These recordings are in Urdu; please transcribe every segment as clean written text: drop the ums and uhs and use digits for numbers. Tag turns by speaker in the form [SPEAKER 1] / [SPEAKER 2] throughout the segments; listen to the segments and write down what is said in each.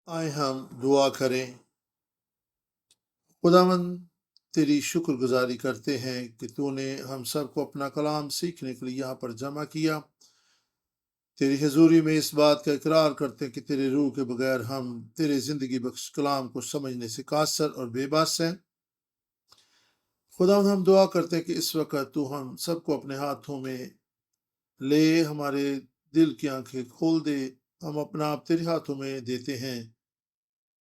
[SPEAKER 1] آئے ہم دعا کریں۔ خداوند، تیری شکر گزاری کرتے ہیں کہ تو نے ہم سب کو اپنا کلام سیکھنے کے لیے یہاں پر جمع کیا۔ تیری حضوری میں اس بات کا اقرار کرتے ہیں کہ تیرے روح کے بغیر ہم تیرے زندگی بخش کلام کو سمجھنے سے قاصر اور بے بس ہیں۔ خداوند، ہم دعا کرتے ہیں کہ اس وقت تو ہم سب کو اپنے ہاتھوں میں لے، ہمارے دل کی آنکھیں کھول دے۔ ہم اپنا آپ تیرے ہاتھوں میں دیتے ہیں،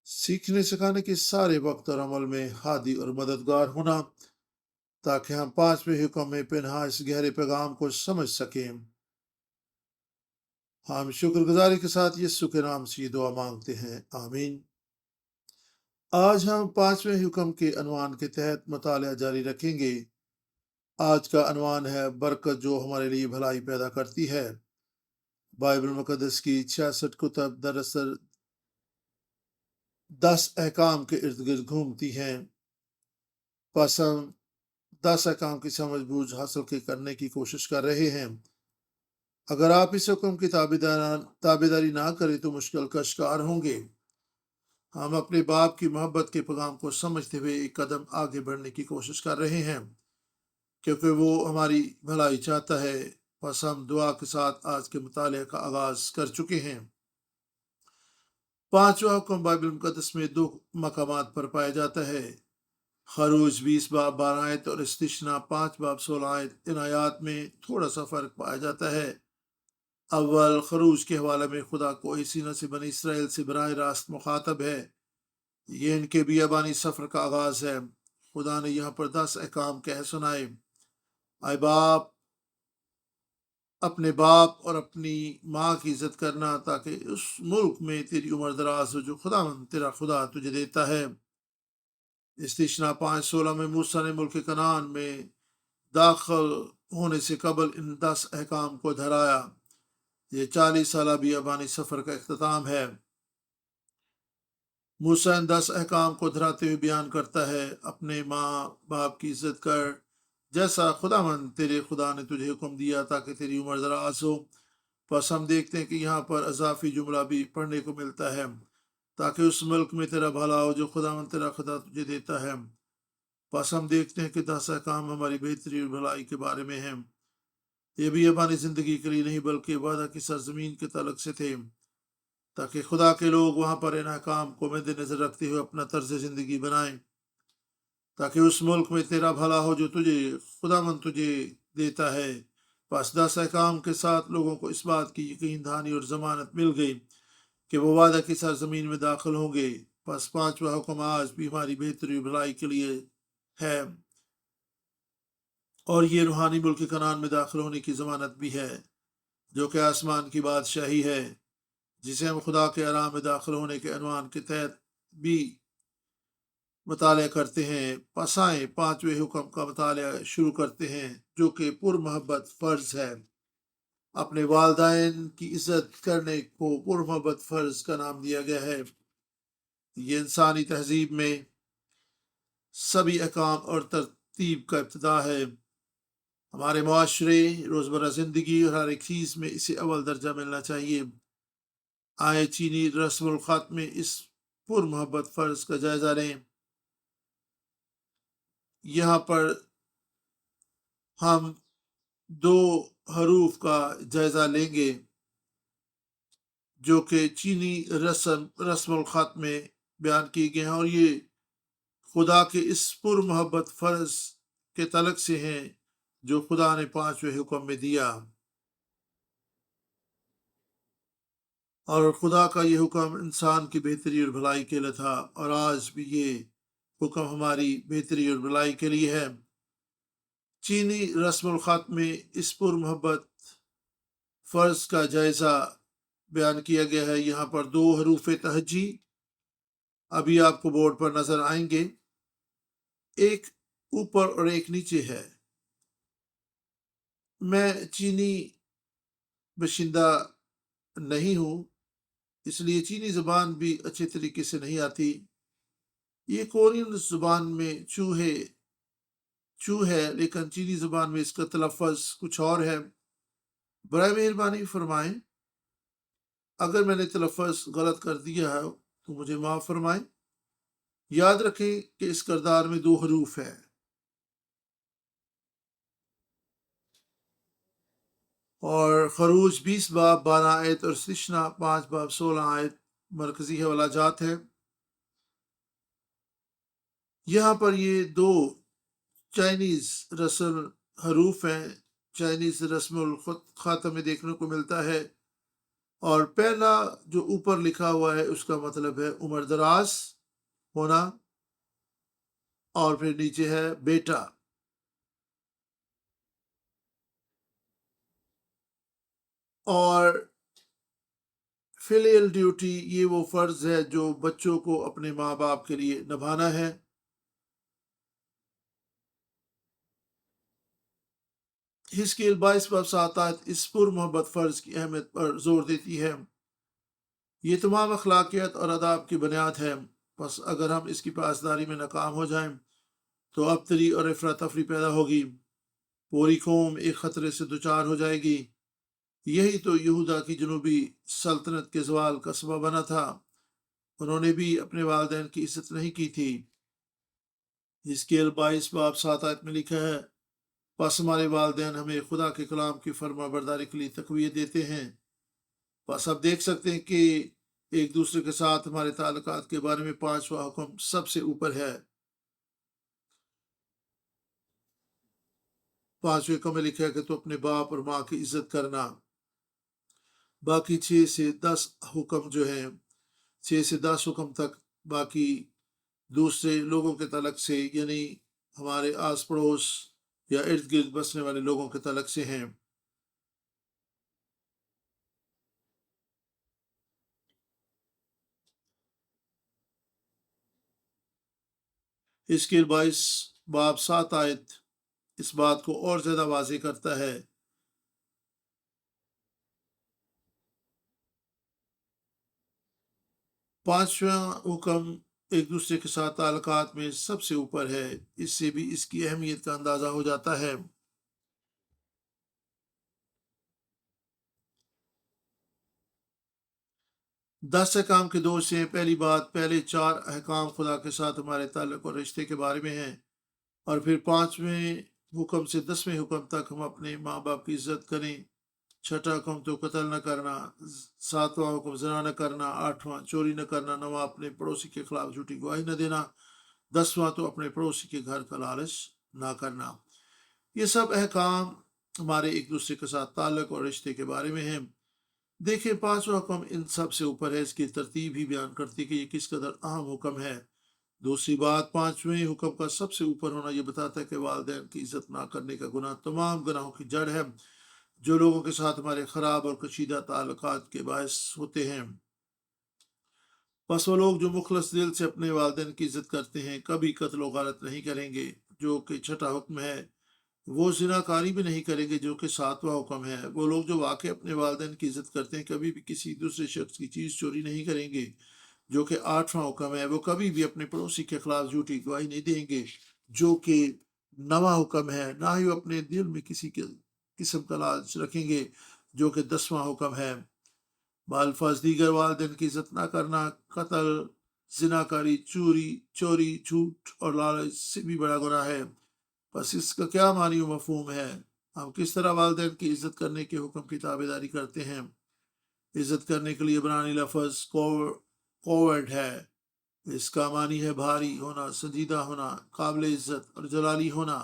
[SPEAKER 1] سیکھنے سکھانے کے سارے وقت اور عمل میں ہادی اور مددگار ہونا، تاکہ ہم پانچویں حکم میں پنہا اس گہرے پیغام کو سمجھ سکیں۔ ہم شکر گزاری کے ساتھ یسوع کے نام سے یہ دعا مانگتے ہیں، آمین۔ آج ہم پانچویں حکم کے عنوان کے تحت مطالعہ جاری رکھیں گے۔ آج کا عنوان ہے برکت جو ہمارے لیے بھلائی پیدا کرتی ہے۔ بائبل مقدس کی 66 کتب دراصل 10 احکام کے ارد گرد گھومتی ہیں۔ پس ہم 10 احکام کی سمجھ بوجھ حاصل کرنے کی کوشش کر رہے ہیں۔ اگر آپ اس حکم کی تابعداری نہ کریں تو مشکل کا شکار ہوں گے۔ ہم اپنے باپ کی محبت کے پیغام کو سمجھتے ہوئے ایک قدم آگے بڑھنے کی کوشش کر رہے ہیں، کیونکہ وہ ہماری بھلائی چاہتا ہے۔ پس ہم دعا کے ساتھ آج کے مطالعے کا آغاز کر چکے ہیں۔ پانچواں حکم بائبل مقدس میں 2 مقامات پر پایا جاتا ہے۔ خروج 20 باب 12 آیت اور استثنا 5 باب 16 آیت۔ ان آیات میں تھوڑا سا فرق پایا جاتا ہے۔ اول خروج کے حوالے میں خدا کو ایسینا سے بنی اسرائیل سے براہ راست مخاطب ہے۔ یہ ان کے بیابانی سفر کا آغاز ہے۔ خدا نے یہاں پر 10 احکام کہہ سنائے۔ اے باپ، اپنے باپ اور اپنی ماں کی عزت کرنا، تاکہ اس ملک میں تیری عمر دراز ہو جو خداوند تیرا خدا تجھے دیتا ہے۔ استثنا 5:16 میں موسیٰ نے ملک کنعان میں داخل ہونے سے قبل ان 10 احکام کو دہرایا۔ یہ 40 سالہ بیابانی سفر کا اختتام ہے۔ موسیٰ ان 10 احکام کو دہراتے ہوئے بیان کرتا ہے، اپنے ماں باپ کی عزت کر جیسا خداوند تیرے خدا نے تجھے حکم دیا، تاکہ تیری عمر دراز ہو۔ پس ہم دیکھتے ہیں کہ یہاں پر اضافی جملہ بھی پڑھنے کو ملتا ہے، تاکہ اس ملک میں تیرا بھلا ہو جو خداوند تیرا خدا تجھے دیتا ہے۔ پس ہم دیکھتے ہیں کہ 10 احکام ہماری بہتری اور بھلائی کے بارے میں ہیں۔ یہ بھی ابانی زندگی کے لیے نہیں بلکہ وعدہ کی سرزمین کے تعلق سے تھے، تاکہ خدا کے لوگ وہاں پر ان احکام کو مد نظر رکھتے ہوئے اپنا طرز زندگی بنائیں، تاکہ اس ملک میں تیرا بھلا ہو جو خداوند تجھے دیتا ہے۔ پس 10 احکام کے ساتھ لوگوں کو اس بات کی یقین دہانی اور ضمانت مل گئی کہ وہ وعدہ کی سرزمین میں داخل ہوں گے۔ پس پانچواں حکم آج بھی ہماری بہتری اور بھلائی کے لیے ہے، اور یہ روحانی ملک کنعان میں داخل ہونے کی ضمانت بھی ہے، جو کہ آسمان کی بادشاہی ہے، جسے ہم خدا کے آرام میں داخل ہونے کے عنوان کے تحت بھی مطالعہ کرتے ہیں۔ پس آئیں 5ویں حکم کا مطالعہ شروع کرتے ہیں، جو کہ پر محبت فرض ہے۔ اپنے والدین کی عزت کرنے کو پر محبت فرض کا نام دیا گیا ہے۔ یہ انسانی تہذیب میں سبھی احکام اور ترتیب کا ابتدا ہے۔ ہمارے معاشرے، روزمرہ زندگی اور ہر ایک چیز میں اسے اول درجہ ملنا چاہیے۔ آئے چینی رسم الخط میں اس پر محبت فرض کا جائزہ لیں۔ یہاں پر ہم 2 حروف کا جائزہ لیں گے جو کہ چینی رسم الخط میں بیان کی گئے ہیں، اور یہ خدا کے اس پر محبت فرض کے تعلق سے ہیں جو خدا نے 5ویں حکم میں دیا۔ اور خدا کا یہ حکم انسان کی بہتری اور بھلائی کے لیے تھا، اور آج بھی یہ حکم ہماری بہتری اور بھلائی کے لیے ہے۔ چینی رسم الخط میں اس پر محبت فرض کا جائزہ بیان کیا گیا ہے۔ یہاں پر 2 حروف تہجی ابھی آپ کو بورڈ پر نظر آئیں گے، ایک اوپر اور ایک نیچے ہے۔ میں چینی باشندہ نہیں ہوں، اس لیے چینی زبان بھی اچھے طریقے سے نہیں آتی۔ یہ کورین زبان میں چو ہے، لیکن چینی زبان میں اس کا تلفظ کچھ اور ہے۔ برائے مہربانی فرمائیں اگر میں نے تلفظ غلط کر دیا ہے تو مجھے معاف فرمائے۔ یاد رکھیں کہ اس کردار میں 2 حروف ہے، اور خروج 20 باب 12 آیت اور سشنا 5 باب 16 آیت مرکزی حوالہ جات ہے۔ یہاں پر یہ 2 چائنیز رسم حروف ہیں، چائنیز رسم الخاتم میں دیکھنے کو ملتا ہے، اور پہلا جو اوپر لکھا ہوا ہے اس کا مطلب ہے عمر دراز ہونا، اور پھر نیچے ہے بیٹا۔ اور فلیل ڈیوٹی یہ وہ فرض ہے جو بچوں کو اپنے ماں باپ کے لیے نبھانا ہے۔ حزقیل 22 باب 7 آیت اس پر محبت فرض کی اہمیت پر زور دیتی ہے۔ یہ تمام اخلاقیات اور آداب کی بنیاد ہے، بس اگر ہم اس کی پاسداری میں ناکام ہو جائیں تو ابتری اور افراتفری پیدا ہوگی، پوری قوم ایک خطرے سے دوچار ہو جائے گی۔ یہی تو یہودا کی جنوبی سلطنت کے زوال کا سبب بنا تھا، انہوں نے بھی اپنے والدین کی عزت نہیں کی تھی۔ حزقیل 22 باب 7 آیت میں لکھا ہے، پس ہمارے والدین ہمیں خدا کے کلام کی فرما برداری کے لیے تقویت دیتے ہیں۔ بس اب دیکھ سکتے ہیں کہ ایک دوسرے کے ساتھ ہمارے تعلقات کے بارے میں 5واں حکم سب سے اوپر ہے۔ 5ویں حکم میں لکھا ہے کہ تو اپنے باپ اور ماں کی عزت کرنا۔ باقی 6 سے 10 حکم جو ہیں، 6 سے 10 حکم تک باقی دوسرے لوگوں کے تعلق سے، یعنی ہمارے آس پڑوس یا ارد گرد بسنے والے لوگوں کے تعلق سے ہیں۔ حزقیل 22 باب 7 آیت اس بات کو اور زیادہ واضح کرتا ہے۔ 5واں حکم ایک دوسرے کے ساتھ تعلقات میں سب سے اوپر ہے، اس سے بھی اس کی اہمیت کا اندازہ ہو جاتا ہے۔ 10 احکام کے 2 سے پہلی بات پہلے 4 احکام خدا کے ساتھ ہمارے تعلق اور رشتے کے بارے میں ہیں، اور پھر 5ویں حکم سے 10ویں حکم تک ہم اپنے ماں باپ کی عزت کریں۔ 6واں حکم تو قتل نہ کرنا، 7واں حکم زنا نہ کرنا، 8واں چوری نہ کرنا، 9واں اپنے پڑوسی کے خلاف جھوٹی گواہی نہ دینا، 10واں تو اپنے پڑوسی کے گھر کا لالچ نہ کرنا۔ یہ سب احکام ہمارے ایک دوسرے کے ساتھ تعلق اور رشتے کے بارے میں ہیں۔ دیکھیں 5واں حکم ان سب سے اوپر ہے، اس کی ترتیب ہی بیان کرتی کہ یہ کس قدر اہم حکم ہے۔ دوسری بات، 5ویں حکم کا سب سے اوپر ہونا یہ بتاتا ہے کہ والدین کی عزت نہ کرنے کا گناہ تمام گناہوں کی جڑ ہے جو لوگوں کے ساتھ ہمارے خراب اور کشیدہ تعلقات کے باعث ہوتے ہیں۔ بس وہ لوگ جو مخلص دل سے اپنے والدین کی عزت کرتے ہیں کبھی قتل و غارت نہیں کریں گے، جو کہ 6واں حکم ہے۔ وہ زنا کاری بھی نہیں کریں گے، جو کہ 7واں حکم ہے۔ وہ لوگ جو واقع اپنے والدین کی عزت کرتے ہیں کبھی بھی کسی دوسرے شخص کی چیز چوری نہیں کریں گے، جو کہ 8واں حکم ہے۔ وہ کبھی بھی اپنے پڑوسی کے خلاف جھوٹی گواہی نہیں دیں گے، جو کہ 9واں حکم ہے۔ نہ ہی وہ اپنے دل میں کسی قسم کا لالچ رکھیں گے، جو کہ 10واں حکم ہے۔ بالفاظ دیگر، والدین کی عزت نہ کرنا قتل، زنا کاری، چوری، جھوٹ اور لالچ سے بھی بڑا گناہ ہے۔ بس اس کا کیا معنی و مفہوم ہے؟ ہم کس طرح والدین کی عزت کرنے کے حکم کی تابعداری کرتے ہیں؟ عزت کرنے کے لیے عبرانی لفظ کوورڈ ہے۔ اس کا معنی ہے بھاری ہونا، سنجیدہ ہونا، قابل عزت اور جلالی ہونا۔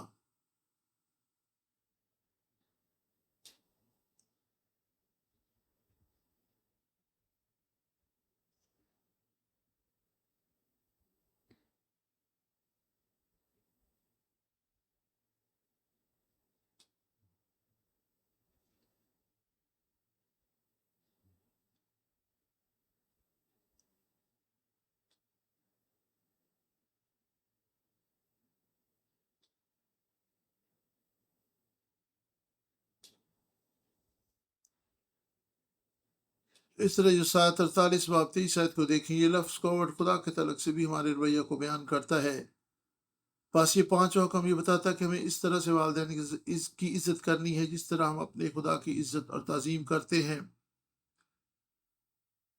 [SPEAKER 1] اس طرح جو 48 باب 23 آیت کو دیکھیں، یہ لفظ کوورڈ خدا کے تعلق سے بھی ہمارے رویہ کو بیان کرتا ہے۔ بس یہ 5واں حکم یہ بتاتا ہے کہ ہمیں اس طرح سے والدین کی عزت کرنی ہے جس طرح ہم اپنے خدا کی عزت اور تعظیم کرتے ہیں۔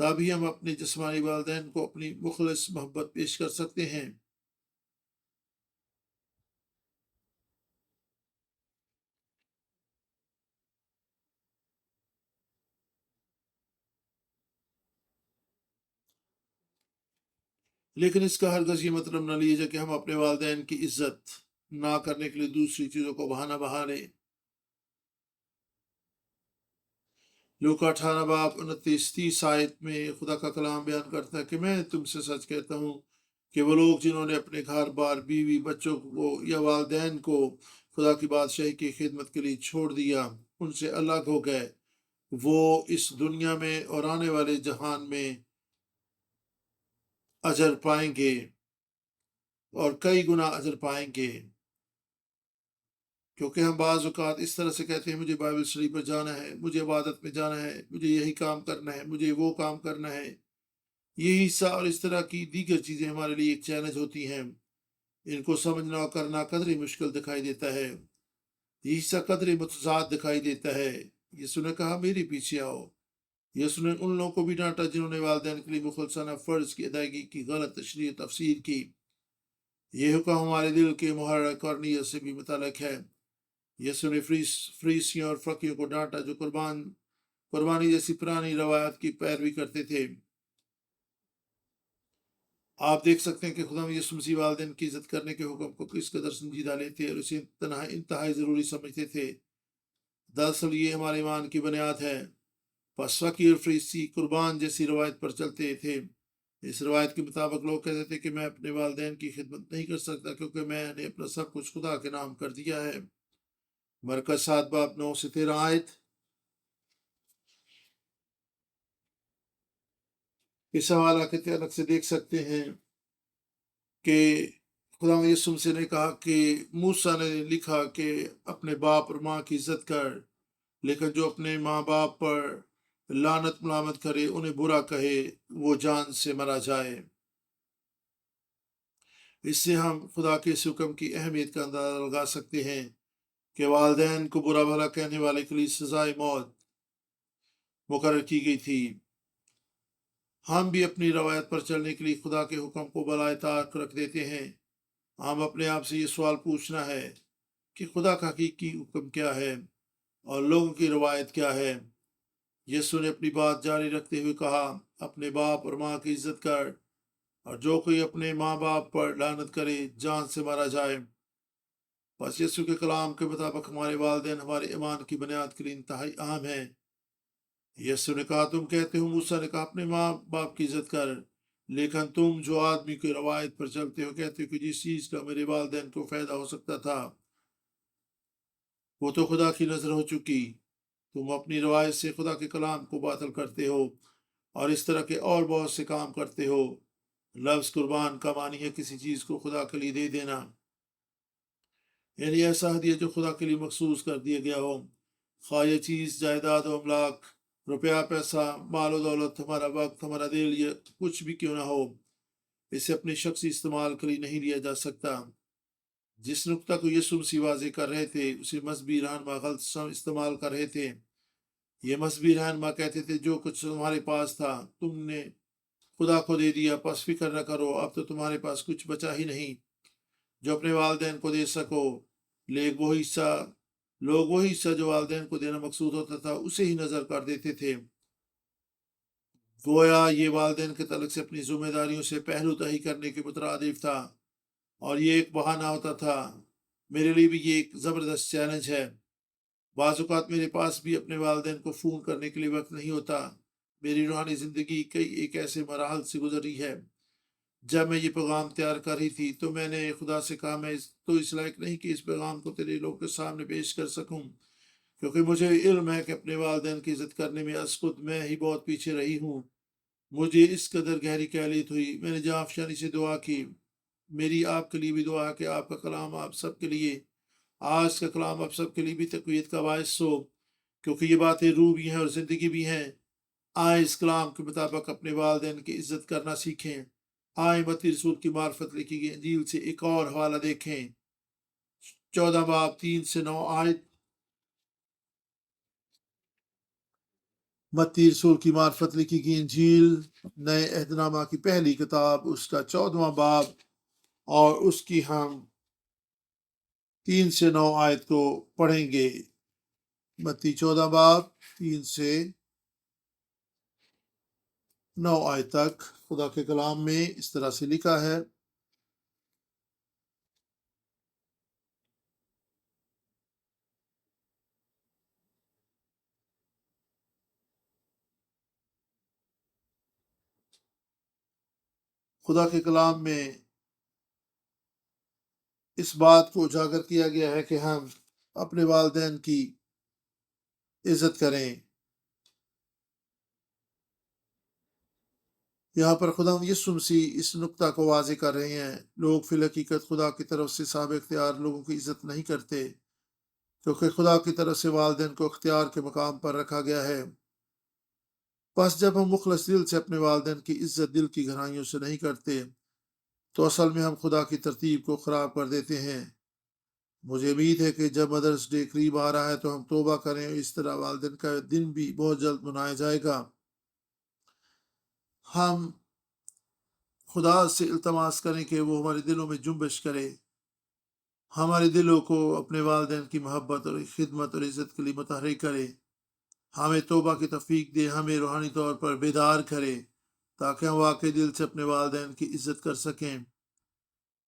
[SPEAKER 1] تبھی ہم اپنے جسمانی والدین کو اپنی مخلص محبت پیش کر سکتے ہیں۔ لیکن اس کا ہرگز یہ مطلب نہ لیجیے کہ ہم اپنے والدین کی عزت نہ کرنے کے لیے دوسری چیزوں کو بہانہ بہا لیں۔ لوکا 18 باب 29-30 آیت میں خدا کا کلام بیان کرتا ہے کہ میں تم سے سچ کہتا ہوں کہ وہ لوگ جنہوں نے اپنے گھر بار، بیوی، بچوں کو یا والدین کو خدا کی بادشاہی کی خدمت کے لیے چھوڑ دیا، ان سے الگ ہو گئے، وہ اس دنیا میں اور آنے والے جہان میں اجر پائیں گے اور کئی گنا اجر پائیں گے۔ کیونکہ ہم بعض اوقات اس طرح سے کہتے ہیں مجھے بائبل اسٹڈی پر جانا ہے، مجھے عبادت میں جانا ہے، مجھے یہی کام کرنا ہے، مجھے وہ کام کرنا ہے، یہ حصہ اور اس طرح کی دیگر چیزیں ہمارے لیے ایک چیلنج ہوتی ہیں۔ ان کو سمجھنا اور کرنا قدرے مشکل دکھائی دیتا ہے، یہ حصہ قدرے متضاد دکھائی دیتا ہے۔ یسوع نے کہا میرے پیچھے آؤ۔ یسوع نے ان لوگوں کو بھی ڈانٹا جنہوں نے والدین کے لیے مخلصانہ فرض کی ادائیگی کی غلط تشریح و تفسیر کی۔ یہ حکم ہمارے دل کے محرک اور نیت سے بھی متعلق ہے۔ یسوع نے فریسیوں اور فقیوں کو ڈانٹا جو قربانی جیسی پرانی روایات کی پیروی کرتے تھے۔ آپ دیکھ سکتے ہیں کہ خدا یسوع مسیح والدین کی عزت کرنے کے حکم کو کس قدر سنجیدہ لیتے اور اسے انتہائی ضروری سمجھتے تھے۔ دراصل یہ ہمارے ایمان کی بنیاد ہے۔ پس فقی اور فریسی قربان جیسی روایت پر چلتے تھے۔ اس روایت کے مطابق لوگ کہتے تھے کہ میں اپنے والدین کی خدمت نہیں کر سکتا کیونکہ میں نے اپنا سب کچھ خدا کے نام کر دیا ہے۔ مرکز 7 باب 9 سے 13 آیت۔ اس حوالہ کے تعلق سے دیکھ سکتے ہیں کہ خدا یسوع مسیح نے کہا کہ موسیٰ نے لکھا کہ اپنے باپ اور ماں کی عزت کر، لیکن جو اپنے ماں باپ پر لعنت ملامت کرے، انہیں برا کہے، وہ جان سے مرا جائے۔ اس سے ہم خدا کے اس حکم کی اہمیت کا اندازہ لگا سکتے ہیں کہ والدین کو برا بھلا کہنے والے کے لیے سزائے موت مقرر کی گئی تھی۔ ہم بھی اپنی روایت پر چلنے کے لیے خدا کے حکم کو بالائے طاق رکھ دیتے ہیں۔ ہم اپنے آپ سے یہ سوال پوچھنا ہے کہ خدا کا حقیقی حکم کیا ہے اور لوگوں کی روایت کیا ہے۔ یسوع نے اپنی بات جاری رکھتے ہوئے کہا اپنے باپ اور ماں کی عزت کر، اور جو کوئی اپنے ماں باپ پر لعنت کرے جان سے مارا جائے۔ بس یسوع کے کلام کے مطابق ہمارے والدین ہمارے ایمان کی بنیاد کے لیے انتہائی اہم ہیں۔ یسوع نے کہا تم کہتے ہو، موسیٰ نے کہا اپنے ماں باپ کی عزت کر، لیکن تم جو آدمی کی روایت پر چلتے ہو کہتے ہو کہ جس چیز کا میرے والدین کو فائدہ ہو سکتا تھا وہ تو خدا کی نظر ہو چکی۔ تم اپنی روایت سے خدا کے کلام کو باطل کرتے ہو اور اس طرح کے اور بہت سے کام کرتے ہو۔ لفظ قربان کا معنی ہے کسی چیز کو خدا کے لیے دے دینا، یعنی ایسا ہدیہ جو خدا کے لیے مخصوص کر دیا گیا ہو، خواہ یہ چیز جائیداد و املاک، روپیہ پیسہ، مال و دولت، ہمارا وقت، ہمارا دل، یہ کچھ بھی کیوں نہ ہو، اسے اپنے شخصی استعمال کے لیے نہیں لیا جا سکتا۔ جس نقطہ کو یسوع مسیح واضح کر رہے تھے اسے مذہبی رہنما غلط استعمال کر رہے تھے۔ یہ مذہبی رہنما کہتے تھے جو کچھ تمہارے پاس تھا تم نے خدا کو دے دیا، پس فکر نہ کرو، اب تو تمہارے پاس کچھ بچا ہی نہیں جو اپنے والدین کو دے سکو۔ لوگ وہی حصہ جو والدین کو دینا مقصود ہوتا تھا اسے ہی نظر کر دیتے تھے، گویا یہ والدین کے تعلق سے اپنی ذمہ داریوں سے پہلو تہی کرنے کے مترادف تھا، اور یہ ایک بہانہ ہوتا تھا۔ میرے لیے بھی یہ ایک زبردست چیلنج ہے۔ بعض اوقات میرے پاس بھی اپنے والدین کو فون کرنے کے لیے وقت نہیں ہوتا۔ میری روحانی زندگی کئی ایک ایسے مراحل سے گزری ہے۔ جب میں یہ پیغام تیار کر رہی تھی تو میں نے خدا سے کہا میں تو اس لائق نہیں کہ اس پیغام کو تیرے لوگ کے سامنے پیش کر سکوں، کیونکہ مجھے علم ہے کہ اپنے والدین کی عزت کرنے میں از خود میں ہی بہت پیچھے رہی ہوں۔ مجھے اس قدر گہری کیلیت ہوئی۔ میں نے جہاں افشانی سے دعا کی، میری آپ کے لیے بھی دعا ہے کہ آپ کا کلام آپ سب کے لیے، آج کا کلام آپ سب کے لیے بھی تقویت کا باعث ہو، کیونکہ یہ باتیں روح بھی ہیں اور زندگی بھی ہیں۔ آئے اس کلام کے مطابق اپنے والدین کی عزت کرنا سیکھیں۔ آئے متی رسول کی معرفت لکھی گئی انجیل سے ایک اور حوالہ دیکھیں، 14 باب 3 سے 9 آیت۔ متی رسول کی معرفت لکھی گئی انجیل نئے عہد نامہ کی پہلی کتاب اس کا 14واں باب اور اس کی ہم 3 سے 9 آیت کو پڑھیں گے۔ متی 14 باب 3 سے 9 آیت تک خدا کے کلام میں اس طرح سے لکھا ہے: خدا کے کلام میں اس بات کو اجاگر کیا گیا ہے کہ ہم اپنے والدین کی عزت کریں۔ یہاں پر خدا یسوع مسیح اس نقطہ کو واضح کر رہے ہیں۔ لوگ فی الحقیقت خدا کی طرف سے صاحب اختیار لوگوں کی عزت نہیں کرتے، کیونکہ خدا کی طرف سے والدین کو اختیار کے مقام پر رکھا گیا ہے۔ بس جب ہم مخلص دل سے اپنے والدین کی عزت دل کی گہرائیوں سے نہیں کرتے تو اصل میں ہم خدا کی ترتیب کو خراب کر دیتے ہیں۔ مجھے امید ہے کہ جب مدرس ڈے قریب آ رہا ہے تو ہم توبہ کریں، اور اس طرح والدین کا دن بھی بہت جلد منایا جائے گا۔ ہم خدا سے التماس کریں کہ وہ ہمارے دلوں میں جنبش کرے، ہمارے دلوں کو اپنے والدین کی محبت اور خدمت اور عزت کے لیے متحرک کرے، ہمیں توبہ کی توفیق دے، ہمیں روحانی طور پر بیدار کرے تاکہ ہم واقعی دل سے اپنے والدین کی عزت کر سکیں۔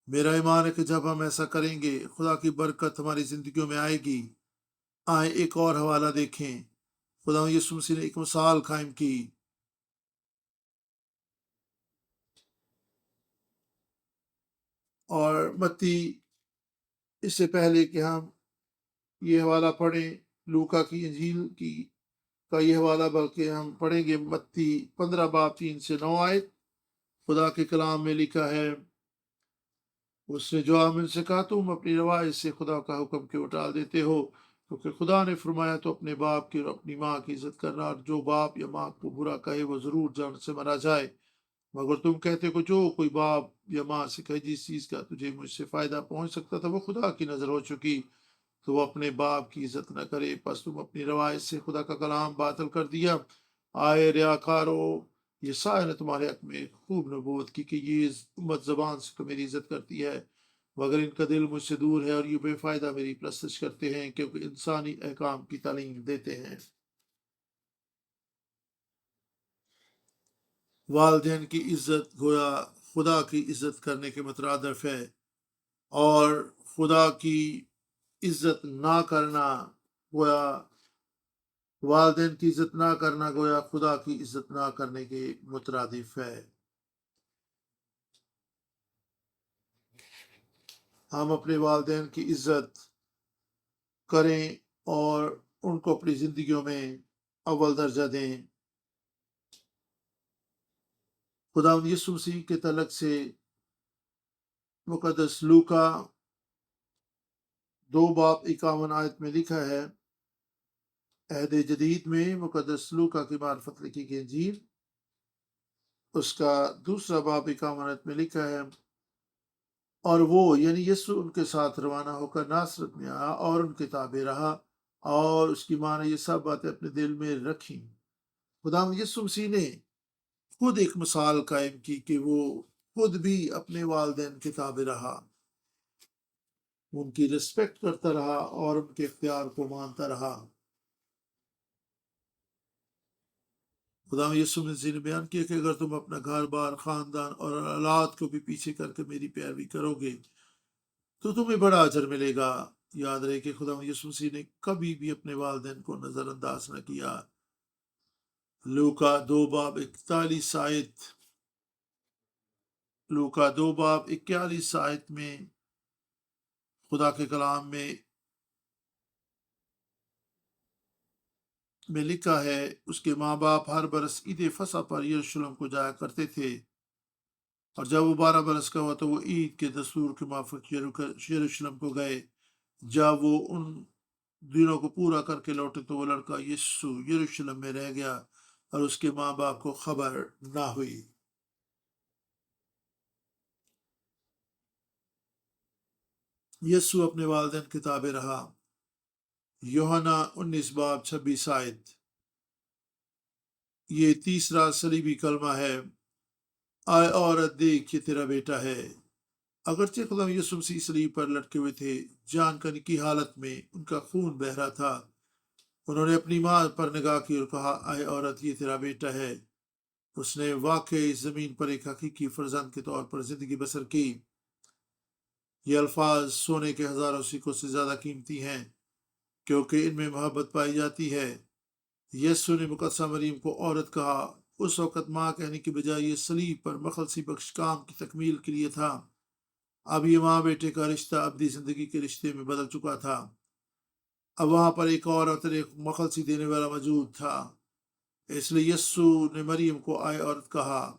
[SPEAKER 1] میرا ایمان ہے کہ جب ہم ایسا کریں گے خدا کی برکت ہماری زندگیوں میں آئے گی۔ آئیں ایک اور حوالہ دیکھیں۔ خدا یسوع مسیح نے ایک مثال قائم کی۔ اور متی اس سے پہلے کہ ہم یہ حوالہ پڑھیں لوکا کی انجیل کا یہ حوالہ، بلکہ ہم پڑھیں گے متی 15 باب 3 سے 9 آیت۔ خدا کے کلام میں لکھا ہے: اس نے جواب ان سے کہا، تم اپنی روایت سے خدا کا حکم کیوں ٹال دیتے ہو؟ کیونکہ خدا نے فرمایا تو اپنے باپ کی اور اپنی ماں کی عزت کرنا، اور جو باپ یا ماں کو برا کہے وہ ضرور جان سے مرا جائے۔ مگر تم کہتے ہو جو کوئی باپ یا ماں سے کہے جس چیز کا تجھے مجھ سے فائدہ پہنچ سکتا تھا وہ خدا کی نظر ہو چکی، تو وہ اپنے باپ کی عزت نہ کرے۔ پس تم اپنی روایت سے خدا کا کلام باطل کر دیا۔ آئے ریاکارو، یہ سائے نے تمہارے حق میں خوب نبوت کی کہ یہ امت زبان سے تو میری عزت کرتی ہے، مگر ان کا دل مجھ سے دور ہے، اور یہ بے فائدہ میری پرستش کرتے ہیں، کیونکہ انسانی احکام کی تعلیم دیتے ہیں۔ والدین کی عزت گویا خدا کی عزت کرنے کے مترادف ہے، اور خدا کی عزت نہ کرنا گویا والدین کی عزت نہ کرنا گویا خدا کی عزت نہ کرنے کے مترادف ہے۔ ہم اپنے والدین کی عزت کریں اور ان کو اپنی زندگیوں میں اول درجہ دیں۔ خدا یسوع مسیح کے تعلق سے مقدس لوکا 2 باب 51 آیت میں لکھا ہے، عہد جدید میں مقدس لوکا کی معرفت لکھی گئی انجیل اس کا 2 باب 51 آیت میں لکھا ہے، اور وہ یعنی یسوع ان کے ساتھ روانہ ہو کر ناصرت میں آیا اور ان کے تابع رہا، اور اس کی ماں نے یہ سب باتیں اپنے دل میں رکھیں۔ خدا یسوع مسیح نے خود ایک مثال قائم کی کہ وہ خود بھی اپنے والدین کے تابع رہا، ان کی رسپیکٹ کرتا رہا اور ان کے اختیار کو مانتا رہا۔ خدا یسوع مسیح نے بیان کیا کہ اگر تم اپنا گھر بار، خاندان اور اولاد کو بھی پیچھے کر کے میری پیروی کرو گے تو تمہیں بڑا اجر ملے گا۔ یاد رہے کہ خدا یسوع مسیح نے کبھی بھی اپنے والدین کو نظر انداز نہ کیا۔ لوکا 2 باب 41 آیت، لوکا 2 باب 41 آیت میں خدا کے کلام میں لکھا ہے، اس کے ماں باپ ہر برس عید فصح پر یروشلم کو جایا کرتے تھے، اور جب وہ 12 برس کا ہوا تو وہ عید کے دستور کے موافق یروشلم کو گئے۔ جب وہ ان دنوں کو پورا کر کے لوٹے تو وہ لڑکا یسوع یروشلم میں رہ گیا اور اس کے ماں باپ کو خبر نہ ہوئی۔ یسوع اپنے والدین کے تابع رہا۔ یوحنا 19 باب 26 آیت، یہ تیسرا صلیبی کلمہ ہے، آئے عورت دیکھ یہ تیرا بیٹا ہے۔ اگرچہ خدا یسوع مسیح صلیب پر لٹکے ہوئے تھے، جان کرنے کی حالت میں ان کا خون بہہ رہا تھا، انہوں نے اپنی ماں پر نگاہ کی اور کہا، آئے عورت یہ تیرا بیٹا ہے۔ اس نے واقعی زمین پر ایک حقیقی فرزند کے طور پر زندگی بسر کی۔ یہ الفاظ سونے کے ہزاروں سکوں سے زیادہ قیمتی ہیں کیونکہ ان میں محبت پائی جاتی ہے۔ یسوع نے مقدسہ مریم کو عورت کہا، اس وقت ماں کہنے کی بجائے یہ صلیب پر مخلصی بخش کام کی تکمیل کے لیے تھا۔ اب یہ ماں بیٹے کا رشتہ ابدی زندگی کے رشتے میں بدل چکا تھا۔ اب وہاں پر ایک عورت اور ایک مخلصی دینے والا موجود تھا۔ اس لیے یسوع نے مریم کو آئے عورت کہا۔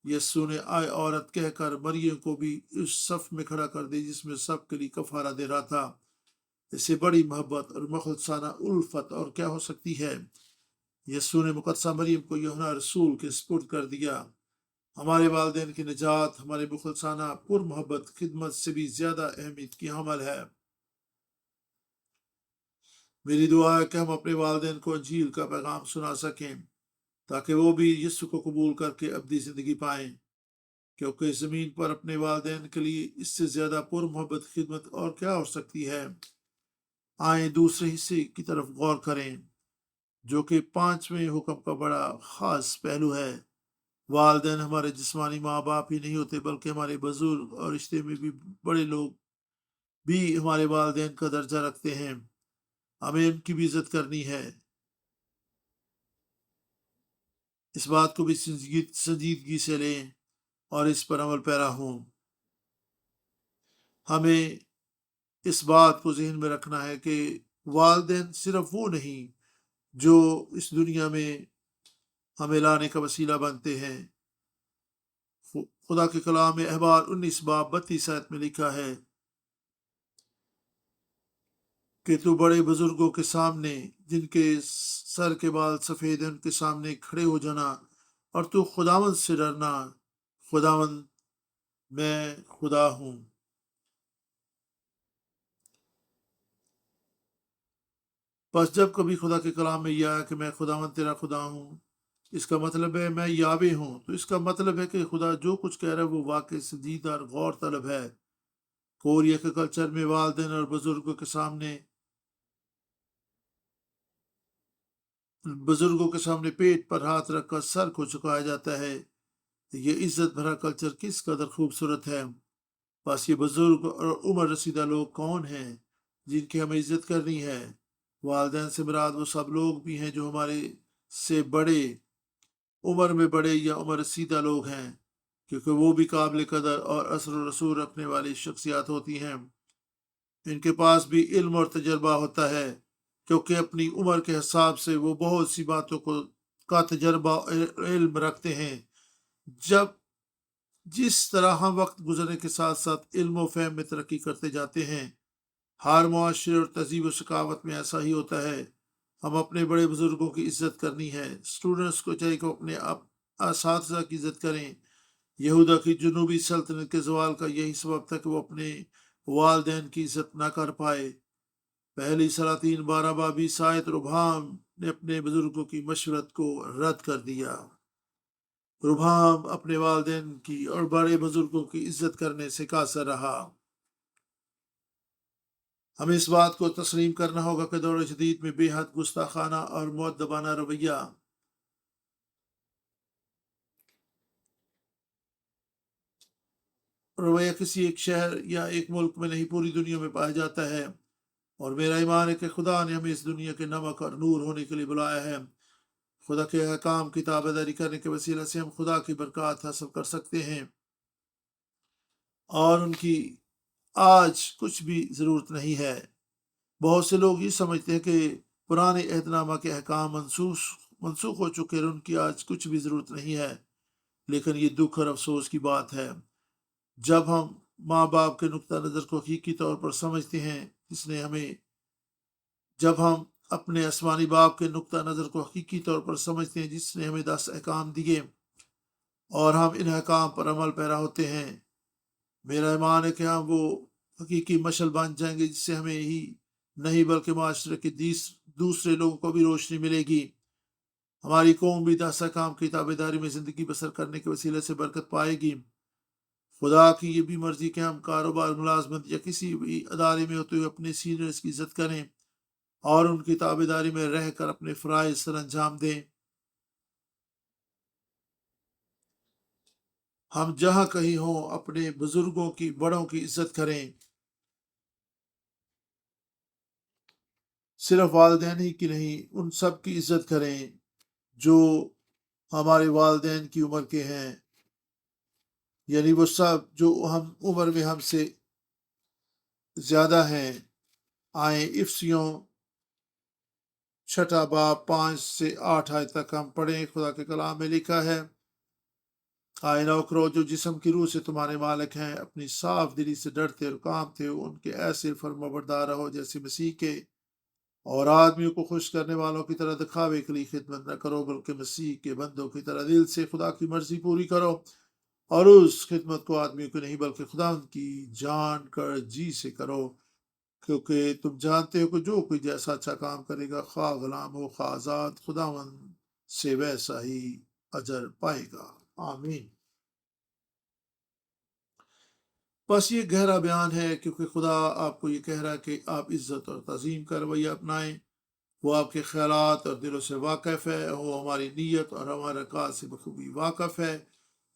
[SPEAKER 1] یسوع نے آئے عورت کہہ کر مریم کو بھی اس صف میں کھڑا کر دی جس میں سب کے لیے کفارہ دے رہا تھا۔ اس سے بڑی محبت اور مخلصانہ الفت اور کیا ہو سکتی ہے؟ یسوع نے مقدسہ مریم کو یوحنا رسول کے سپرد کر دیا۔ ہمارے والدین کی نجات ہمارے مخلصانہ پر محبت خدمت سے بھی زیادہ اہمیت کی حامل ہے۔ میری دعا ہے کہ ہم اپنے والدین کو انجیل کا پیغام سنا سکیں تاکہ وہ بھی یسوع کو قبول کر کے ابدی زندگی پائیں، کیونکہ زمین پر اپنے والدین کے لیے اس سے زیادہ پر محبت خدمت اور کیا ہو سکتی ہے۔ آئیں دوسرے حصے کی طرف غور کریں جو کہ 5ویں حکم کا بڑا خاص پہلو ہے۔ والدین ہمارے جسمانی ماں باپ ہی نہیں ہوتے بلکہ ہمارے بزرگ اور رشتے میں بھی بڑے لوگ بھی ہمارے والدین کا درجہ رکھتے ہیں۔ ہمیں ان کی بھی عزت کرنی ہے۔ اس بات کو بھی سنجیدگی سے لیں اور اس پر عمل پیرا ہوں۔ ہمیں اس بات کو ذہن میں رکھنا ہے کہ والدین صرف وہ نہیں جو اس دنیا میں ہمیں لانے کا وسیلہ بنتے ہیں۔ خدا کے کلام میں احبار 19:32 میں لکھا ہے کہ تو بڑے بزرگوں کے سامنے جن کے سر کے بال سفید ہیں ان کے سامنے کھڑے ہو جانا اور تو خداوند سے ڈرنا، خداوند میں خدا ہوں۔ بس جب کبھی خدا کے کلام میں یہ آیا کہ میں خداوند تیرا خدا ہوں، اس کا مطلب ہے میں یاوے ہوں، تو اس کا مطلب ہے کہ خدا جو کچھ کہہ رہا ہے وہ واقعی سنجیدہ اور غور طلب ہے۔ کوریا کے کلچر میں والدین اور بزرگوں کے سامنے پیٹ پر ہاتھ رکھ کر سر کو جھکایا جاتا ہے۔ یہ عزت بھرا کلچر کس قدر خوبصورت ہے۔ بس یہ بزرگ اور عمر رسیدہ لوگ کون ہیں جن کی ہمیں عزت کرنی ہے؟ والدین سے مراد وہ سب لوگ بھی ہیں جو ہمارے سے بڑے، عمر میں بڑے یا عمر رسیدہ لوگ ہیں، کیونکہ وہ بھی قابل قدر اور اثر و رسول رکھنے والی شخصیات ہوتی ہیں۔ ان کے پاس بھی علم اور تجربہ ہوتا ہے کیونکہ اپنی عمر کے حساب سے وہ بہت سی باتوں کا تجربہ علم رکھتے ہیں۔ جس طرح ہم وقت گزرنے کے ساتھ ساتھ علم و فہم میں ترقی کرتے جاتے ہیں، ہر معاشرے اور تہذیب و ثقافت میں ایسا ہی ہوتا ہے۔ ہم اپنے بڑے بزرگوں کی عزت کرنی ہے۔ اسٹوڈنٹس کو چاہیے کہ اپنے اساتذہ کی عزت کریں۔ یہودا کی جنوبی سلطنت کے زوال کا یہی سبب تھا کہ وہ اپنے والدین کی عزت نہ کر پائے۔ پہلی سلاطین 12 آیت ربحام نے اپنے بزرگوں کی مشورت کو رد کر دیا۔ ربحام اپنے والدین کی اور بڑے بزرگوں کی عزت کرنے سے قاصر رہا۔ ہمیں اس بات کو تسلیم کرنا ہوگا کہ دور جدید میں بے حد گستاخانہ اور مؤدبانہ رویہ کسی ایک شہر یا ایک ملک میں نہیں پوری دنیا میں پایا جاتا ہے، اور میرا ایمان ہے کہ خدا نے ہمیں اس دنیا کے نمک اور نور ہونے کے لیے بلایا ہے۔ خدا کے احکام کی تابعداری کرنے کے وسیلہ سے ہم خدا کی برکات حاصل کر سکتے ہیں، اور ان کی آج کچھ بھی ضرورت نہیں ہے۔ بہت سے لوگ یہ سمجھتے ہیں کہ پرانے عہد نامہ کے احکام منسوخ ہو چکے اور ان کی آج کچھ بھی ضرورت نہیں ہے، لیکن یہ دکھ اور افسوس کی بات ہے۔ جب ہم ماں باپ کے نقطہ نظر کو حقیقی طور پر سمجھتے ہیں جب ہم اپنے آسمانی باپ کے نقطہ نظر کو حقیقی طور پر سمجھتے ہیں جس نے ہمیں 10 احکام دیے، اور ہم ان احکام پر عمل پیرا ہوتے ہیں، میرا ایمان ہے کہ ہم وہ حقیقی مشعل بن جائیں گے جس سے ہمیں ہی نہیں بلکہ معاشرے کے دوسرے لوگوں کو بھی روشنی ملے گی۔ ہماری قوم بھی داسا کام کی تابعداری میں زندگی بسر کرنے کے وسیلے سے برکت پائے گی۔ خدا کی یہ بھی مرضی کہ ہم کاروبار، ملازمت یا کسی بھی ادارے میں ہوتے ہوئے اپنے سینئرز کی عزت کریں اور ان کی تابعداری میں رہ کر اپنے فرائض سر انجام دیں۔ ہم جہاں کہیں ہوں اپنے بزرگوں کی، بڑوں کی عزت کریں۔ صرف والدین ہی کی نہیں، ان سب کی عزت کریں جو ہمارے والدین کی عمر کے ہیں، یعنی وہ سب جو ہم عمر میں ہم سے زیادہ ہیں۔ آئیں افسیوں 6 باب 5 سے 8 آیت تک ہم پڑھیں۔ خدا کے کلام میں لکھا ہے، آئے نوکرو جو جسم کی روح سے تمہارے مالک ہیں، اپنی صاف دلی سے ڈرتے اور کامتے ہو ان کے ایسے فرمانبردار رہو جیسے مسیح کے، اور آدمیوں کو خوش کرنے والوں کی طرح دکھاوے کے لیے خدمت نہ کرو، بلکہ مسیح کے بندوں کی طرح دل سے خدا کی مرضی پوری کرو، اور اس خدمت کو آدمیوں کی نہیں بلکہ خدا کی جان کر جی سے کرو، کیونکہ تم جانتے ہو کہ جو کوئی جیسا اچھا کام کرے گا، خواہ غلام ہو خواہ آزاد، خداوند سے ویسا ہی اجر پائے گا۔ آمین۔ بس یہ گہرا بیان ہے، کیونکہ خدا آپ کو یہ کہہ رہا ہے کہ آپ عزت اور تعظیم کا رویہ اپنائیں۔ وہ آپ کے خیالات اور دلوں سے واقف ہے، وہ ہماری نیت اور ہمارے کار سے بخوبی واقف ہے۔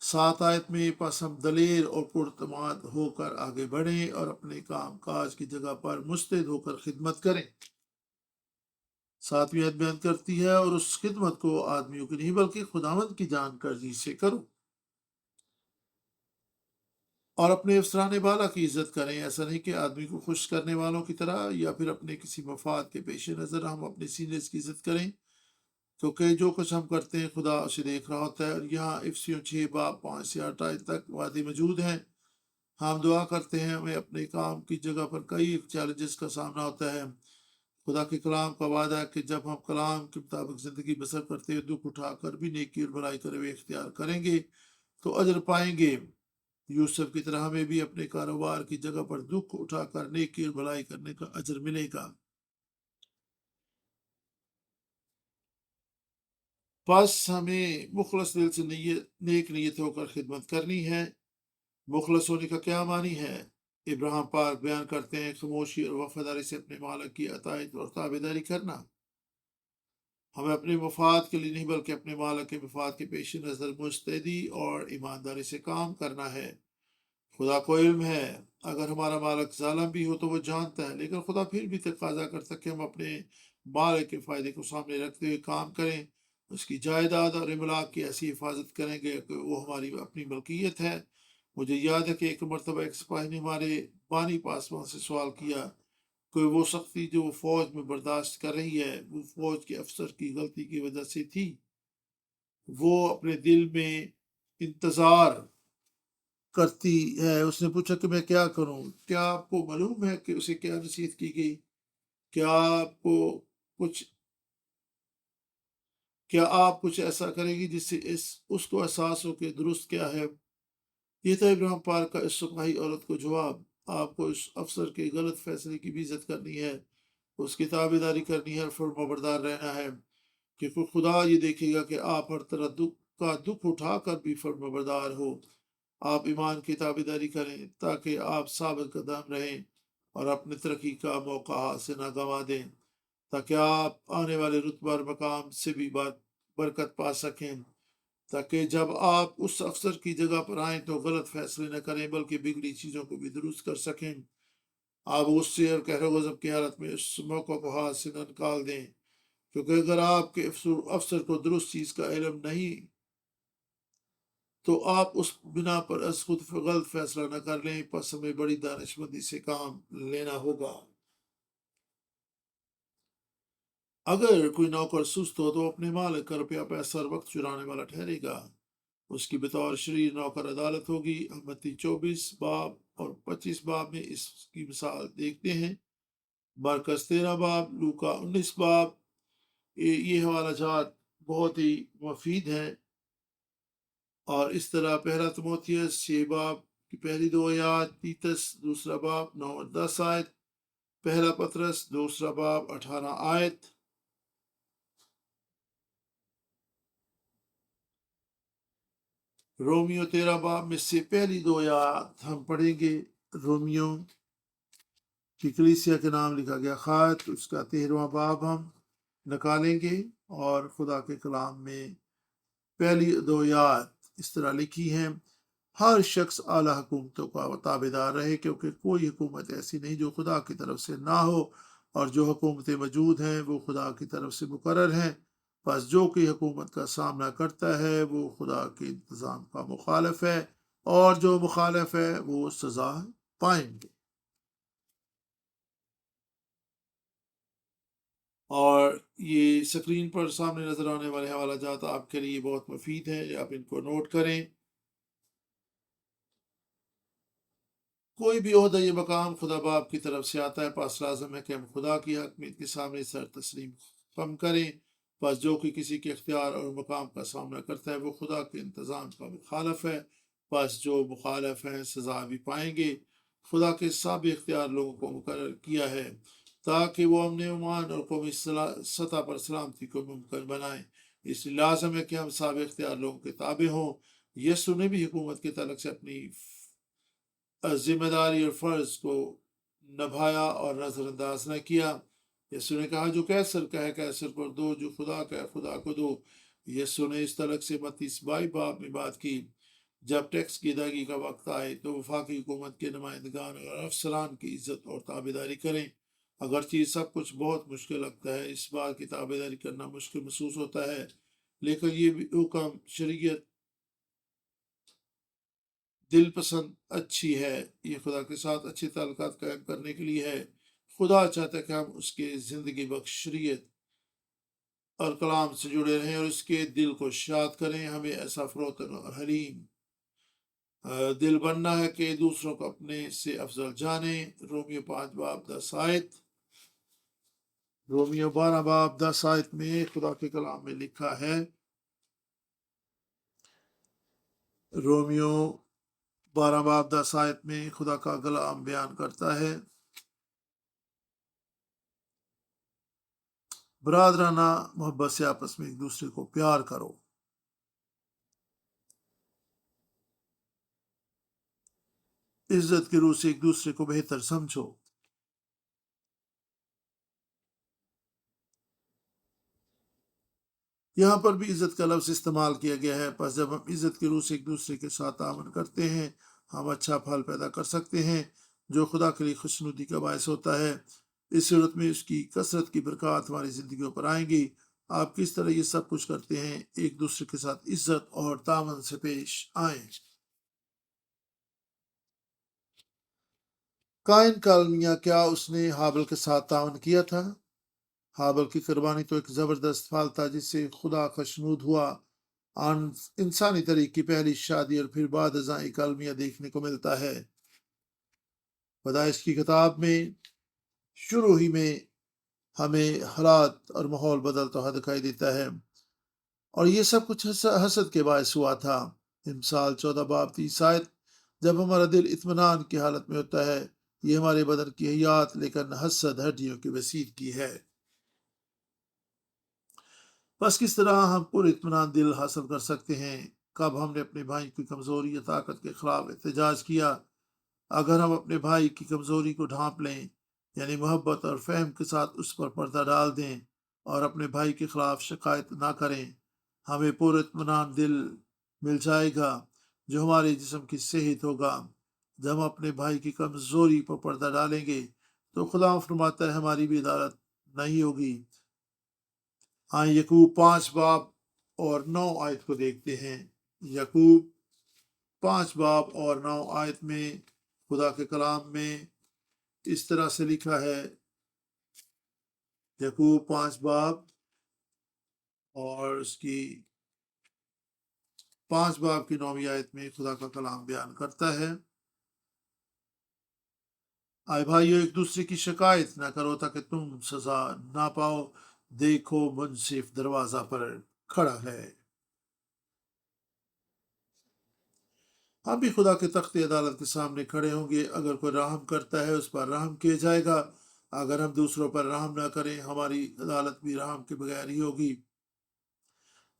[SPEAKER 1] 7 آیت میں، پس ہم دلیر اور پرتماد ہو کر آگے بڑھیں اور اپنے کام کاج کی جگہ پر مستعد ہو کر خدمت کریں۔ 7ویں آیت بیان کرتی ہے، اور اس خدمت کو آدمیوں کی نہیں بلکہ خداوند کی جان کرجی سے کرو، اور اپنے افسران بالا کی عزت کریں۔ ایسا نہیں کہ آدمی کو خوش کرنے والوں کی طرح یا پھر اپنے کسی مفاد کے پیش نظر ہم اپنے سینئرز کی عزت کریں، کیونکہ جو کچھ ہم کرتے ہیں خدا اسے دیکھ رہا ہوتا ہے۔ اور یہاں افسیوں 6 باب 5 سے 8 آیت تک وعدے موجود ہیں۔ ہم دعا کرتے ہیں، ہمیں اپنے کام کی جگہ پر کئی چیلنجز کا سامنا ہوتا ہے۔ خدا کے کلام کا وعدہ ہے کہ جب ہم کلام کے مطابق زندگی بسر کرتے ہوئے دکھ اٹھا کر بھی نیکی اور بھلائی کرے ہوئے اختیار کریں گے تو اجر پائیں گے۔ یوسف کی طرح ہمیں بھی اپنے کاروبار کی جگہ پر دکھ اٹھا کر نیکی اور بھلائی کرنے کا اجر ملے گا۔ بس ہمیں مخلص دل سے نیک نیت ہو کر خدمت کرنی ہے۔ مخلص ہونے کا کیا معنی ہے؟ ابراہیم پاک بیان کرتے ہیں، خاموشی اور وفاداری سے اپنے مالک کی اطاعت اور تابعداری کرنا۔ ہمیں اپنے مفاد کے لیے نہیں بلکہ اپنے مالک کے مفاد کے پیش نظر مستعدی اور ایمانداری سے کام کرنا ہے۔ خدا کو علم ہے، اگر ہمارا مالک ظالم بھی ہو تو وہ جانتا ہے، لیکن خدا پھر بھی تقاضا کرتا ہے کہ ہم اپنے مالک کے فائدے کو سامنے رکھتے ہوئے کام کریں، اس کی جائیداد اور املاک کی ایسی حفاظت کریں گے کہ وہ ہماری اپنی ملکیت ہے۔ مجھے یاد ہے کہ ایک مرتبہ ایک سپاہی نے ہمارے بانی پاسبان سے سوال کیا کہ وہ سختی جو وہ فوج میں برداشت کر رہی ہے وہ فوج کے افسر کی غلطی کی وجہ سے تھی۔ وہ اپنے دل میں انتظار کرتی ہے۔ اس نے پوچھا کہ میں کیا کروں؟ کیا آپ کو معلوم ہے کہ اسے کیا نصیحت کی گئی؟ کیا آپ کو کچھ کیا آپ کچھ ایسا کریں گی جس سے اس کو احساس ہو کہ درست کیا ہے؟ یہ تھا ابراہیم پاک کا اس سپاہی عورت کو جواب۔ آپ کو اس افسر کے غلط فیصلے کی بھی عزت کرنی ہے، اس کی تابعداری کرنی ہے اور فرمانبردار رہنا ہے، کیونکہ خدا یہ دیکھے گا کہ آپ ہر طرح دکھ اٹھا کر بھی فرمانبردار ہو۔ آپ ایمان کی تابعداری کریں تاکہ آپ ثابت قدم رہیں اور اپنے ترقی کا موقع ہاتھ سے نہ گنوا دیں، تاکہ آپ آنے والے رتبہ اور مقام سے بھی برکت پا سکیں، تاکہ جب آپ اس افسر کی جگہ پر آئیں تو غلط فیصلے نہ کریں بلکہ بگڑی چیزوں کو بھی درست کر سکیں۔ آپ غصے اور قہر و غضب کی حالت میں اس موقع کو ہاتھ سے نہ نکال دیں، کیونکہ اگر آپ کے افسر کو درست چیز کا علم نہیں تو آپ اس بنا پر از خود غلط فیصلہ نہ کر لیں، پس ہمیں بڑی دانش مندی سے کام لینا ہوگا۔ اگر کوئی نوکر سست ہو تو اپنے مالک کا روپیہ پیسہ اور وقت چرانے والا ٹھہرے گا، اس کی بطور شریر نوکر عدالت ہوگی۔ متی 24 باب اور 25 باب میں اس کی مثال دیکھتے ہیں، مرکز 13 باب، لوکا 19 باب۔ یہ حوالہ جات بہت ہی مفید ہیں، اور اس طرح پہلا تموتھیوس 6 باب کی پہلی 2 آیات، تیتس دوسرا باب 9 اور 10 آیت، پہلا پطرس دوسرا باب 18 آیت۔ رومیو 13 باب میں سے پہلی 2 آیات ہم پڑھیں گے۔ رومیو کی کلیسیا کے نام لکھا گیا خط، اس کا 13واں باب ہم نکالیں گے، اور خدا کے کلام میں پہلی 2 آیات اس طرح لکھی ہیں: ہر شخص اعلیٰ حکومتوں کا تابع دار رہے، کیونکہ کوئی حکومت ایسی نہیں جو خدا کی طرف سے نہ ہو، اور جو حکومتیں موجود ہیں وہ خدا کی طرف سے مقرر ہیں۔ پس جو کوئی حکومت کا سامنا کرتا ہے وہ خدا کے انتظام کا مخالف ہے، اور جو مخالف ہے وہ سزا پائیں گے۔ اور یہ سکرین پر سامنے نظر آنے والے حوالہ جات آپ کے لیے بہت مفید ہیں، آپ ان کو نوٹ کریں۔ کوئی بھی عہدہ یہ مقام خدا باپ کی طرف سے آتا ہے، پس لازم ہے کہ ہم خدا کی حکمیت کے سامنے سر تسلیم خم کریں۔ پس جو کہ کسی کے اختیار اور مقام کا سامنا کرتا ہے وہ خدا کے انتظام کا مخالف ہے، پس جو مخالف ہیں سزا بھی پائیں گے۔ خدا کے سابق اختیار لوگوں کو مقرر کیا ہے تاکہ وہ امن امان اور قومی سطح پر سلامتی کو ممکن بنائیں۔ اس لیے لازم ہے کہ ہم سابق اختیار لوگوں کے تابع ہوں۔ یسوع نے بھی حکومت کے تعلق سے اپنی ذمہ داری اور فرض کو نبھایا اور نظر انداز نہ کیا۔ یسوع نے کہا جو کیسر کا ہے کیسر کو دو، جو خدا کا ہے خدا کو دو۔ یسوع نے اس تعلق سے متی 22 باب میں بات کی۔ جب ٹیکس کی ادائیگی کا وقت آئے تو وفاقی حکومت کے نمائندگان اور افسران کی عزت اور تابعداری کریں۔ اگرچہ سب کچھ بہت مشکل لگتا ہے، اس بات کی تابعداری کرنا مشکل محسوس ہوتا ہے، لیکن یہ بھی حکم شریعت دل پسند اچھی ہے، یہ خدا کے ساتھ اچھے تعلقات قائم کرنے کے لیے ہے۔ خدا چاہتا ہے کہ ہم اس کے زندگی بخش شریعت اور کلام سے جڑے رہیں اور اس کے دل کو شاد کریں۔ ہمیں ایسا فروتن اور حلیم دل بننا ہے کہ دوسروں کو اپنے سے افضل جانیں۔ رومیو 5 باب 10 آیت۔ رومیو 12 باب 10 آیت میں خدا کے کلام میں لکھا ہے، رومیو 12 باب 10 آیت میں خدا کا کلام بیان کرتا ہے، برادرانہ محبت سے آپس میں ایک دوسرے کو پیار کرو۔ عزت کی روح سے ایک دوسرے کو بہتر سمجھو۔ یہاں پر بھی عزت کا لفظ استعمال کیا گیا ہے۔ پس جب ہم عزت کی روح سے ایک دوسرے کے ساتھ تعاون کرتے ہیں، ہم اچھا پھل پیدا کر سکتے ہیں جو خدا کے لیے خوشنودی کا باعث ہوتا ہے۔ اس صورت میں اس کی کثرت کی برکات ہماری زندگیوں پر آئیں گی۔ آپ کس طرح یہ سب کچھ کرتے ہیں؟ ایک دوسرے کے ساتھ عزت اور تعاون سے پیش آئیں۔ قائن کا المیہ، کیا اس نے حابل کے ساتھ تعاون کیا تھا؟ حابل کی قربانی تو ایک زبردست پھل تھا جس سے خدا خشنود ہوا۔ انسانی طریق کی پہلی شادی اور پھر بعد ازاں ایک المیہ دیکھنے کو ملتا ہے۔ پیدائش کی کتاب میں شروع ہی میں ہمیں حالات اور ماحول بدلتا ہوا دکھائی دیتا ہے، اور یہ سب کچھ حسد کے باعث ہوا تھا۔ امثال 14 باب 30 آیت۔ جب ہمارا دل اطمینان کی حالت میں ہوتا ہے، یہ ہمارے بدن کی حیات، لیکن حسد ہڈیوں کی وسیدگی ہے۔ بس کس طرح ہم پر اطمینان دل حاصل کر سکتے ہیں؟ کب ہم نے اپنے بھائی کی کمزوری یا طاقت کے خلاف احتجاج کیا؟ اگر ہم اپنے بھائی کی کمزوری کو ڈھانپ لیں، یعنی محبت اور فہم کے ساتھ اس پر پردہ ڈال دیں اور اپنے بھائی کے خلاف شکایت نہ کریں، ہمیں پر اطمینان دل مل جائے گا جو ہمارے جسم کی صحت ہوگا۔ جب ہم اپنے بھائی کی کمزوری پر پردہ ڈالیں گے تو خدا فرماتا ہے ہماری بھی عدالت نہیں ہوگی۔ یعقوب 5 باب اور 9 آیت کو دیکھتے ہیں۔ یعقوب 5 باب اور 9 آیت میں خدا کے کلام میں اس طرح سے لکھا ہے، یعقوب 5 باب اور اس کی 5 باب کی 9ویں آیت میں خدا کا کلام بیان کرتا ہے، آئے بھائیو ایک دوسرے کی شکایت نہ کرو تاکہ تم سزا نہ پاؤ، دیکھو منصف دروازہ پر کھڑا ہے۔ ہم بھی خدا کے تخت عدالت کے سامنے کھڑے ہوں گے۔ اگر کوئی رحم کرتا ہے اس پر رحم کیا جائے گا، اگر ہم دوسروں پر رحم نہ کریں ہماری عدالت بھی رحم کے بغیر ہی ہوگی۔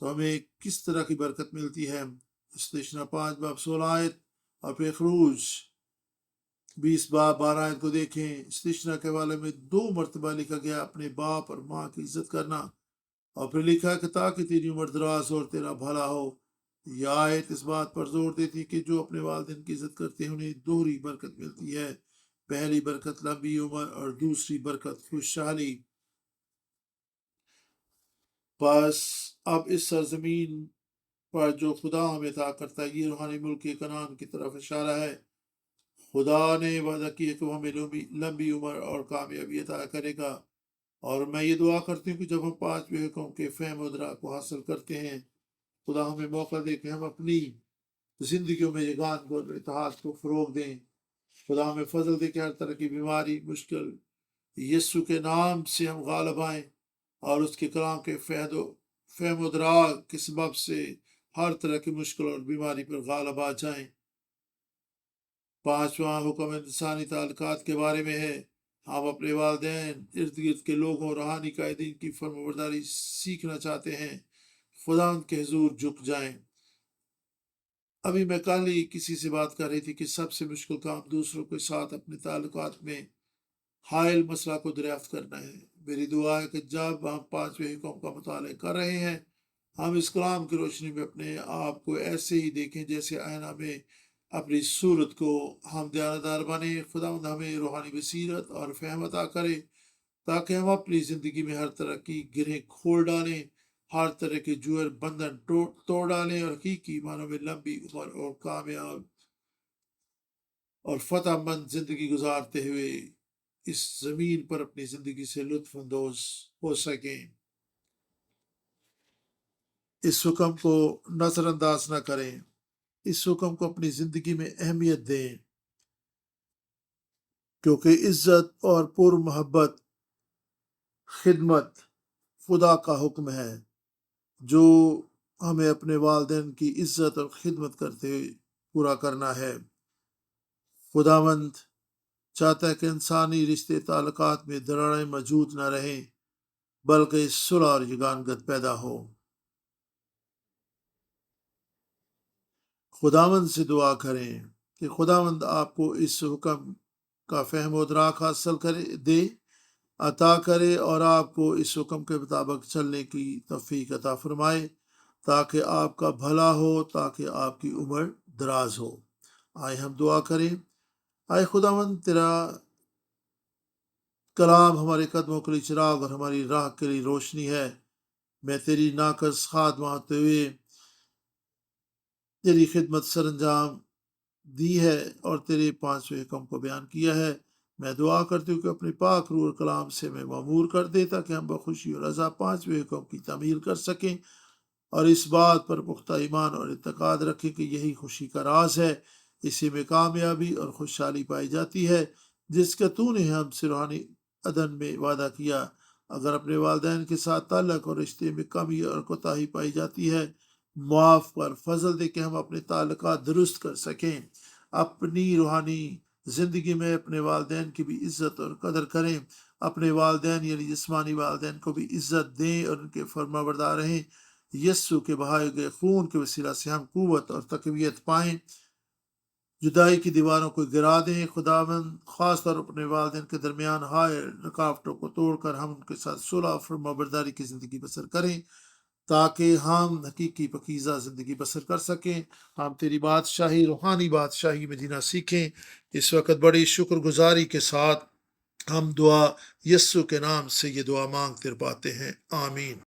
[SPEAKER 1] تو ہمیں کس طرح کی برکت ملتی ہے۔ استشنا 5 باب 16 آیت اور پھر خروج 20 باب 12 آیت کو دیکھیں۔ استشنا کے حوالے میں 2 مرتبہ لکھا گیا اپنے باپ اور ماں کی عزت کرنا، اور پھر لکھا کہ تاکہ تیری عمر دراز اور تیرا بھلا ہو۔ یہ آیت اس بات پر زور دیتی کہ جو اپنے والدین کی عزت کرتے ہیں انہیں دوہری برکت ملتی ہے، پہلی برکت لمبی عمر اور دوسری برکت خوشحالی۔ بس اب اس سرزمین پر جو خدا ہمیں عطا کرتا ہے، یہ روحانی ملک کنعان کی طرف اشارہ ہے۔ خدا نے وعدہ کیا کہ وہ ہمیں لمبی عمر اور کامیابی عطا کرے گا، اور میں یہ دعا کرتی ہوں کہ جب ہم 5ویں حکم کے فہم و ادراک کو حاصل کرتے ہیں، خدا ہمیں موقع دے کہ ہم اپنی زندگیوں میں یگان کو اور اتحاد کو فروغ دیں۔ خدا ہمیں فضل دے کہ ہر طرح کی بیماری، مشکل، یسوع کے نام سے ہم غالب آئیں، اور اس کے کلام کے فہم و ادراک کے سبب سے ہر طرح کی مشکل اور بیماری پر غالب آ جائیں۔ 5واں حکم انسانی تعلقات کے بارے میں ہے۔ ہم اپنے والدین، ارد گرد کے لوگوں اور روحانی قائدین کی فرمانبرداری سیکھنا چاہتے ہیں۔ خدا ان کے حضور جھک جائیں۔ ابھی میں کل ہی کسی سے بات کر رہی تھی کہ سب سے مشکل کام دوسروں کے ساتھ اپنے تعلقات میں حائل مسئلہ کو دریافت کرنا ہے۔ میری دعا ہے کہ جب ہم 5ویں حکم کا مطالعہ کر رہے ہیں، ہم اس کلام کی روشنی میں اپنے آپ کو ایسے ہی دیکھیں جیسے آئینہ میں اپنی صورت کو۔ ہم دیانتدار بنیں۔ خداوند ہمیں روحانی بصیرت اور فہم عطا کرے تاکہ ہم اپنی زندگی میں ہر طرح کی گرہیں کھول ڈالیں، ہر طرح کے جوئر بندھن توڑ ڈالیں، اور حقیقی معنوں میں لمبی عمر اور کامیاب اور فتح مند زندگی گزارتے ہوئے اس زمین پر اپنی زندگی سے لطف اندوز ہو سکیں۔ اس حکم کو نظر انداز نہ کریں، اس حکم کو اپنی زندگی میں اہمیت دیں، کیونکہ عزت اور پر محبت خدمت خدا کا حکم ہے جو ہمیں اپنے والدین کی عزت اور خدمت کرتے ہوئے پورا کرنا ہے۔ خداوند چاہتا ہے کہ انسانی رشتے تعلقات میں دراڑیں موجود نہ رہیں، بلکہ صلح اور یگانگت پیدا ہو۔ خداوند سے دعا کریں کہ خداوند آپ کو اس حکم کا فہم و ادراک حاصل دے، عطا کرے، اور آپ کو اس حکم کے مطابق چلنے کی توفیق عطا فرمائے تاکہ آپ کا بھلا ہو، تاکہ آپ کی عمر دراز ہو۔ آئے ہم دعا کریں۔ آئے خداوند، تیرا کلام ہمارے قدموں کے لیے چراغ اور ہماری راہ کے لیے روشنی ہے۔ میں تیری ناقص خادمہ ہوتے ہوئے تیری خدمت سر انجام دی ہے اور تیرے 5ویں حکم کو بیان کیا ہے۔ میں دعا کرتی ہوں کہ اپنے پاک روح اور کلام سے میں معمور کر دے تاکہ ہم بخوشی اور رضا 5ویں حکم کی تعمیل کر سکیں، اور اس بات پر پختہ ایمان اور اعتقاد رکھیں کہ یہی خوشی کا راز ہے۔ اسی میں کامیابی اور خوشحالی پائی جاتی ہے جس کا تو نے ہم سے روحانی عدن میں وعدہ کیا۔ اگر اپنے والدین کے ساتھ تعلق اور رشتے میں کمی اور کوتاہی پائی جاتی ہے، معاف پر فضل دے کہ ہم اپنے تعلقات درست کر سکیں، اپنی روحانی زندگی میں اپنے والدین کی بھی عزت اور قدر کریں، اپنے والدین یعنی جسمانی والدین کو بھی عزت دیں اور ان کے فرما بردار رہیں۔ یسوع کے بہائے گئے خون کے وسیلہ سے ہم قوت اور تقویت پائیں، جدائی کی دیواروں کو گرا دیں۔ خداوند، خاص طور اپنے والدین کے درمیان حائل رکاوٹوں کو توڑ کر ہم ان کے ساتھ صلح اور فرما برداری کی زندگی بسر کریں تاکہ ہم حقیقی پاکیزہ زندگی بسر کر سکیں۔ ہم تیری بادشاہی، روحانی بادشاہی میں جینا سیکھیں۔ اس وقت بڑی شکر گزاری کے ساتھ ہم دعا یسوع کے نام سے یہ دعا مانگتے پاتے ہیں، آمین۔